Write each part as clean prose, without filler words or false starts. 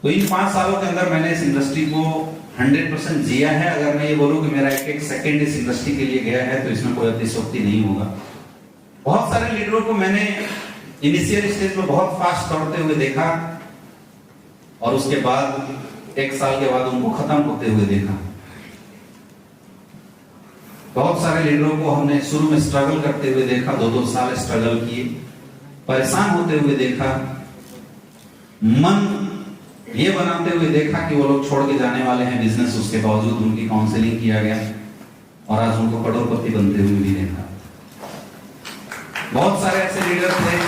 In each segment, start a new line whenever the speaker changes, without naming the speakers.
तो इन 5 सालों के अंदर मैंने इस इंडस्ट्री को 100% जिया है। अगर मैं ये बोलूं कि मेरा एक सेकंड इस इंडस्ट्री के लिए गया है तो इसमें कोई अतिशयोक्ति नहीं होगा। बहुत सारे लीडरों को मैंने इनिशियल स्टेज में बहुत फास्ट दौड़ते हुए देखा और उसके बाद 1 साल के बाद उनको खत्म होते हुए देखा। बहुत सारे लीडरों को हमने शुरू में स्ट्रगल करते हुए देखा, 2-2 साल स्ट्रगल किए, परेशान होते हुए देखा, मन ये बनाते हुए देखा कि वो लोग छोड़ के जाने वाले हैं बिजनेस, उसके बावजूद उनकी काउंसलिंग किया गया और आज उनको करोड़पति बनते हुए भी देखा। बहुत सारे ऐसे लीडर थे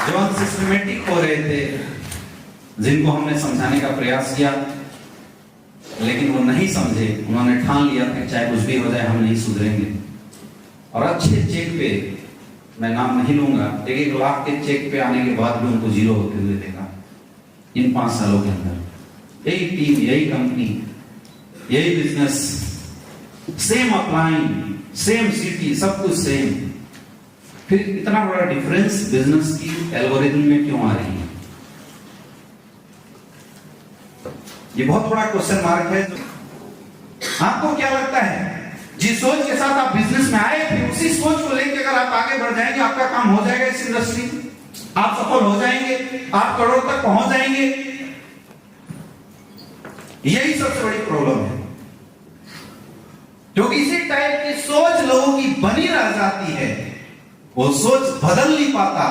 जो अनसिस्टमेटिक हो रहे थे, जिनको हमने समझाने का प्रयास किया लेकिन वो नहीं समझे। उन्होंने ठान लिया कि चाहे कुछ भी हो जाए हम नहीं सुधरेंगे। और अच्छे चेक पे, मैं नाम नहीं लूंगा, 1 लाख के चेक पे आने के बाद भी उनको जीरो होते हुए देखा इन 5 सालों के अंदर। यही टीम, यही कंपनी, यही business, same upline, same city, सब कुछ सेम, फिर इतना बड़ा डिफरेंस बिजनेस की एल्गोरिथम में क्यों आ रही है? ये बहुत बड़ा क्वेश्चन मार्क है। आपको क्या लगता है, जिस सोच के साथ आप बिजनेस में आए थे उसी सोच को लेकर अगर आप आगे बढ़ जाएंगे, आपका काम हो जाएगा इस इंडस्ट्री में, आप सफल हो जाएंगे, आप करोड़ तक पहुंच जाएंगे? यही सबसे बड़ी प्रॉब्लम है, क्योंकि इसी टाइप की सोच लोगों की बनी रह जाती है, वो सोच बदल नहीं पाता,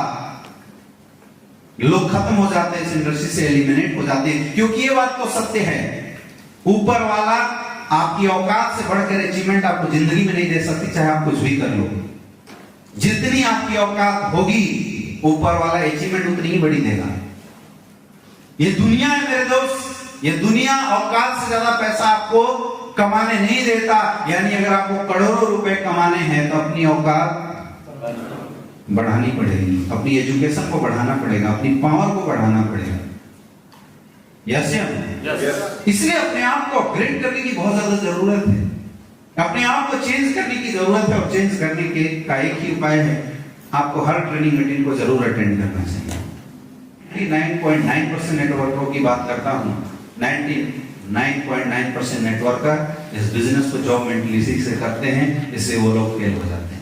लोग खत्म हो जाते हैं, इस इंडस्ट्री से एलिमिनेट हो जाते हैं। क्योंकि ये बात तो सत्य है, ऊपर वाला आपकी औकात से बढ़कर अचीवमेंट आपको जिंदगी में नहीं दे सकती, चाहे आप कुछ भी कर लो। जितनी आपकी औकात होगी ऊपर वाला अचीवमेंट उतनी ही बड़ी देगा। ये दुनिया है मेरे दोस्त, ये दुनिया औकात से ज्यादा पैसा आपको कमाने नहीं देता। यानी अगर आपको करोड़ों रुपए कमाने हैं तो अपनी औकात बढ़ानी पड़ेगी, अपनी एजुकेशन को बढ़ाना पड़ेगा, अपनी पावर को बढ़ाना पड़ेगा। Yes yes. इसलिए अपने आप को अपग्रेड करने की बहुत ज्यादा जरूरत है, अपने आप को चेंज करने की जरूरत है। और चेंज करने के का एक ही उपाय है, आपको हर ट्रेनिंग मीटिंग को जरूर अटेंड करना चाहिए। 99.9% नेटवर्करों की बात करता हूं, 99.9% नेटवर्कर इस बिजनेस को जॉब मेंटलिटी से करते हैं, इससे वो लोग फेल हो जाते हैं।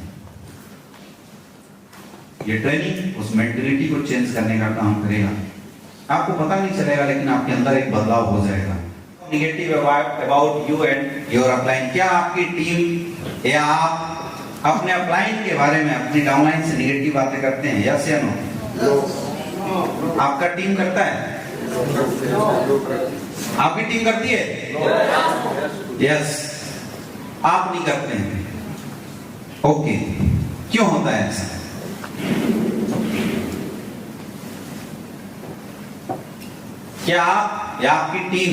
ये ट्रेनिंग उस मेंटलिटी को चेंज करने का काम करेगा। आपको पता नहीं चलेगा लेकिन आपके अंदर एक बदलाव हो जाएगा। Negative about you and your upline, क्या आपकी टीम या आप अपने अपलाइन के बारे में, अपनी डाउनलाइन से नेगेटिव बातें करते हैं? यस या नो? आपका टीम करता है? आपकी टीम करती है? यस। आप नहीं करते हैं, ओके। क्यों होता है ऐसा? क्या आप या आपकी टीम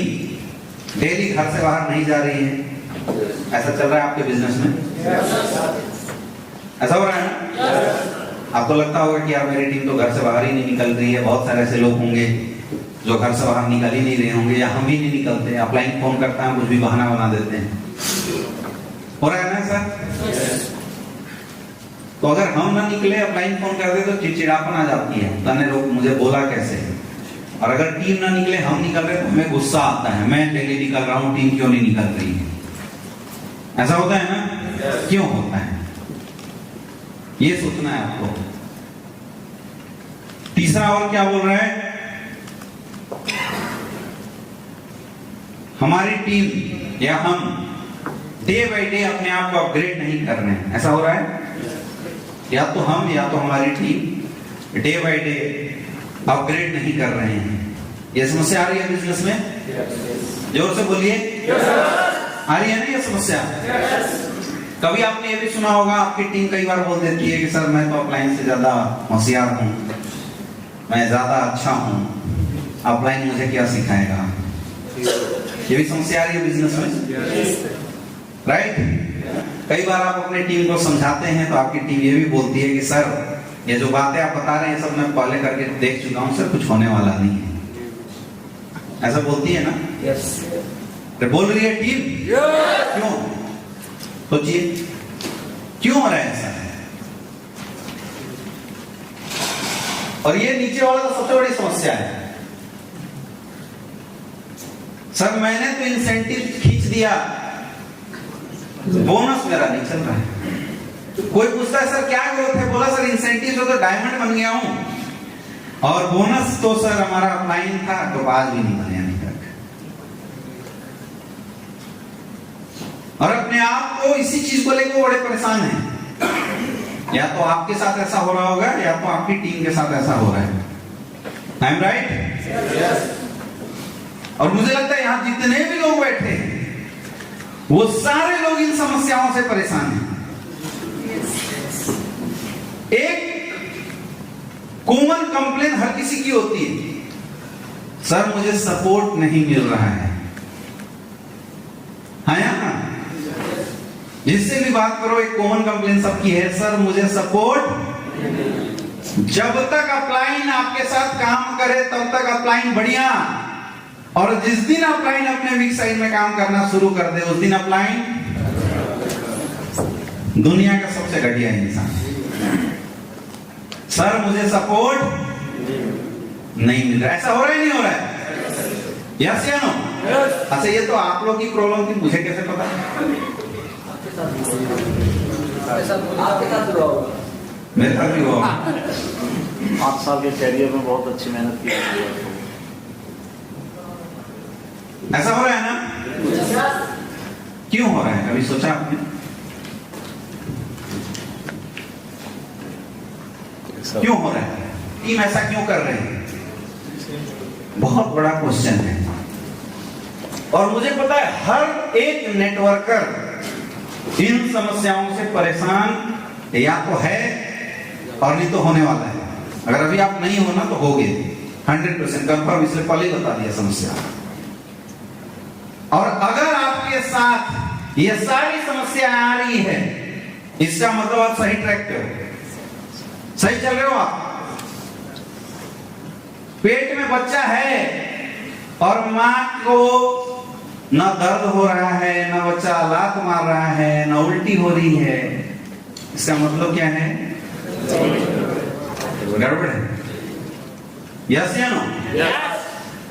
डेली घर से बाहर नहीं जा रही है? ऐसा चल रहा है आपके बिजनेस में? ऐसा हो रहा है ना? आपको लगता होगा कि यार मेरी टीम तो घर से बाहर ही नहीं निकल रही है। बहुत सारे ऐसे लोग होंगे जो घर से बाहर निकल ही नहीं रहे होंगे, या हम भी नहीं निकलते, अपलाइन फोन करता है, कुछ भी बहाना बना देते हैं। हो रहा है ना सर? तो अगर हम ना निकले, अपलाइन फोन कर दे तो चिड़चिड़ापन आ जाती है, तने लोग मुझे बोला कैसे। और अगर टीम ना निकले, हम निकल रहे तो हमें गुस्सा आता है, मैं डेली निकल रहा हूं, टीम क्यों नहीं निकल रही है? ऐसा होता है ना? क्यों होता है? ये सोचना है आपको। तीसरा और क्या बोल रहा है? हमारी टीम या हम डे बाय डे अपने आप को अपग्रेड नहीं कर रहे हैं। ऐसा हो रहा है? या तो हम या तो हमारी team day by day upgrade नहीं कर रहे हैं। ये समस्या आ रही है बिजनेस में? जोर से बोलिए। आ रही है ना ये समस्या? कभी आपने ये भी सुना होगा, आपकी टीम कई बार बोल देती है कि सर मैं तो अपलाइन से ज्यादा होशियार हूं, मैं ज्यादा अच्छा हूं, अपलाइन मुझे क्या सिखाएगा? ये भी समस्या आ रही है बिजनेस में, राइट? कई बार आप अपने टीम को समझाते हैं तो आपकी टीम ये भी बोलती है कि सर ये जो बातें आप बता रहे हैं सब मैं पहले करके देख चुका हूं, सर कुछ होने वाला नहीं है। ऐसा बोलती है ना?
यस।
तो बोल रही है टीम? क्यों? सोचिए क्यों हो रहा है ऐसा? और ये नीचे वाला तो सबसे बड़ी समस्या है। सर मैंने तो इंसेंटिव खींच दिया, बोनस मेरा नहीं चल रहा है। कोई पूछता है सर क्या ग्रोथ है, बोला सर इंसेंटिव से तो डायमंड बन गया हूं, और बोनस तो सर हमारा अपलाइन था तो आज भी नहीं बने अभी तक। और अपने आप को इसी चीज को लेकर बड़े परेशान हैं। या तो आपके साथ ऐसा हो रहा होगा या तो आपकी टीम के साथ ऐसा हो रहा है। I am right? और मुझे लगता है यहां जितने भी लोग बैठे हैं वो सारे लोग इन समस्याओं से परेशान हैं। एक कॉमन कंप्लेन हर किसी की होती है, सर मुझे सपोर्ट नहीं मिल रहा है। हाँ, जिससे भी बात करो एक कॉमन कंप्लेन सबकी है, सर मुझे सपोर्ट। जब तक अपलाइन आपके साथ काम करे तब तक अपलाइन बढ़िया, और जिस दिन अपलाइन अपने वीक साइड में काम करना शुरू कर दे उस दिन अपलाइन दुनिया का सबसे घटिया इंसान। सर मुझे सपोर्ट नहीं मिल रहा। ऐसा हो रहा है नहीं हो रहा है? यस या नो? अच्छा, ये तो आप लोग की प्रॉब्लम थी, मुझे कैसे पता? मेरे साथ भी हुआ।
8 साल के कैरियर में बहुत अच्छी मेहनत की है।
ऐसा हो रहा है ना? क्यों हो रहा है, कभी सोचा आपने? क्यों हो रहा है? टीम ऐसा क्यों कर रहे हैं? बहुत बड़ा क्वेश्चन है। और मुझे पता है हर एक नेटवर्कर इन समस्याओं से परेशान या तो है और नहीं तो होने वाला है। अगर अभी आप नहीं हो ना तो होगे 100% कंफर्म, इसलिए पहले ही बता दिया समस्या। और अगर आपके साथ ये सारी समस्याएं आ रही है, इसका मतलब आप सही ट्रैक पे हो, सही चल रहे हो आप। पेट में बच्चा है और मां को ना दर्द हो रहा है, ना बच्चा लात मार रहा है, ना उल्टी हो रही है, इसका मतलब क्या है? गड़बड़ है। यस या नो?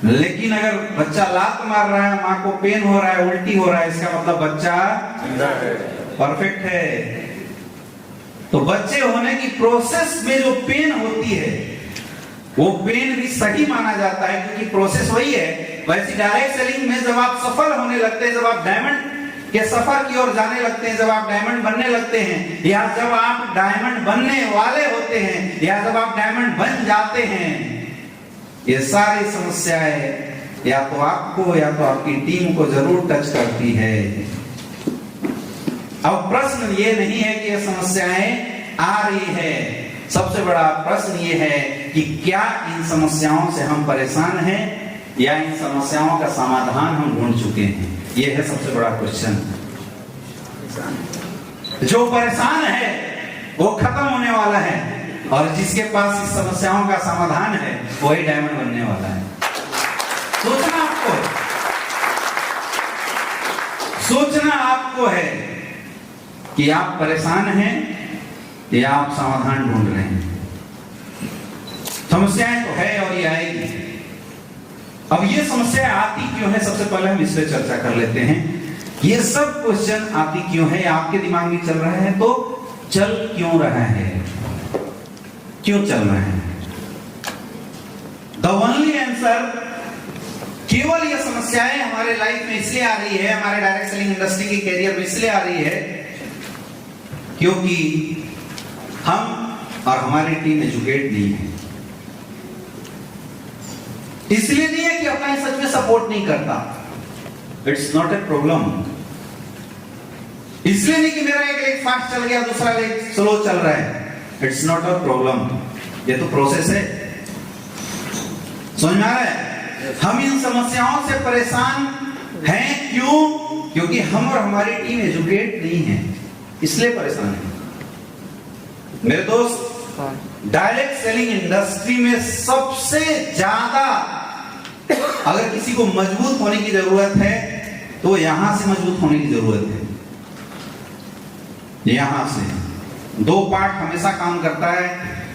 लेकिन अगर बच्चा लात मार रहा है, मां को पेन हो रहा है, उल्टी हो रहा है, इसका मतलब बच्चा परफेक्ट है। तो बच्चे होने की प्रोसेस में जो पेन होती है वो पेन भी सही माना जाता है, क्योंकि प्रोसेस वही है। वैसे डायरेक्ट सेलिंग में जब आप सफल होने लगते हैं, जब आप डायमंड के सफर की ओर जाने लगते हैं, जब आप डायमंड बनने लगते हैं, या जब आप डायमंड बनने वाले होते हैं, या जब आप डायमंड बन जाते हैं, ये सारी समस्याएं या तो आपको या तो आपकी टीम को जरूर टच करती है। अब प्रश्न ये नहीं है कि ये समस्याएं आ रही है, सबसे बड़ा प्रश्न ये है कि क्या इन समस्याओं से हम परेशान हैं या इन समस्याओं का समाधान हम ढूंढ चुके हैं। ये है सबसे बड़ा क्वेश्चन। जो परेशान है वो खत्म होने वाला है, और जिसके पास इस समस्याओं का समाधान है वही डायमंड बनने वाला है। सोचना आपको है कि आप परेशान हैं या आप समाधान ढूंढ रहे हैं। समस्याएं तो है और ये आएगी। अब ये समस्याएं आती क्यों है, सबसे पहले हम इस पे चर्चा कर लेते हैं। ये सब क्वेश्चन आती क्यों है, आपके दिमाग में चल रहा है, तो चल क्यों रहा है, क्यों चल रहा है? द ओनली आंसर, केवल ये समस्याएं हमारे लाइफ में इसलिए आ रही है, हमारे डायरेक्ट सेलिंग इंडस्ट्री के कैरियर में इसलिए आ रही है क्योंकि हम और हमारी टीम एजुकेट नहीं है। इसलिए नहीं है कि अपना सच में सपोर्ट नहीं करता, इट्स नॉट ए प्रॉब्लम। इसलिए नहीं कि मेरा एक लेग फास्ट चल गया, दूसरा लेग स्लो चल रहा है, इट्स नॉट अ प्रॉब्लम। ये तो प्रोसेस है। समझ में आ रहा है? हम इन समस्याओं से परेशान हैं क्यों? क्योंकि हम और हमारी टीम एजुकेट नहीं है, इसलिए परेशान है। मेरे दोस्त, डायरेक्ट सेलिंग इंडस्ट्री में सबसे ज्यादा अगर किसी को मजबूत होने की जरूरत है तो यहां से मजबूत होने की जरूरत है। यहां से दो पार्ट हमेशा काम करता है,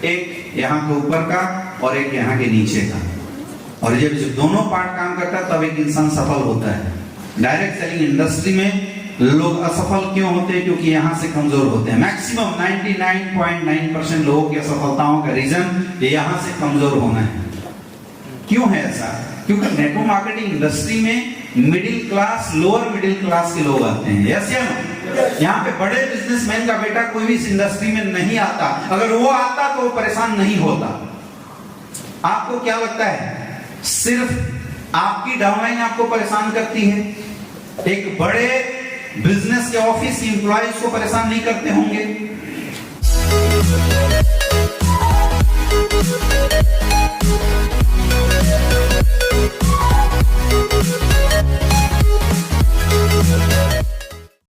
एक यहां के ऊपर का और एक यहां के नीचे का। और जब दोनों पार्ट काम करता है तब एक इंसान सफल होता है। डायरेक्ट सेलिंग इंडस्ट्री में लोग असफल क्यों होते हैं? क्योंकि यहां से कमजोर होते हैं। मैक्सिमम 99.9% लोगों की असफलताओं का रीजन यहां से कमजोर होना है। क्यों है ऐसा? क्योंकि नेटवर्क मार्केटिंग इंडस्ट्री में middle class, lower middle class के लोग आते हैं। यस या नो? यहाँ पे बड़े बिजनेसमैन का बेटा कोई भी इस इंडस्ट्री में नहीं आता। अगर वो आता तो वो परेशान नहीं होता। आपको क्या लगता है सिर्फ आपकी डाउनलाइन आपको परेशान करती है? एक बड़े बिजनेस के ऑफिस की एम्प्लॉइज को परेशान नहीं करते होंगे?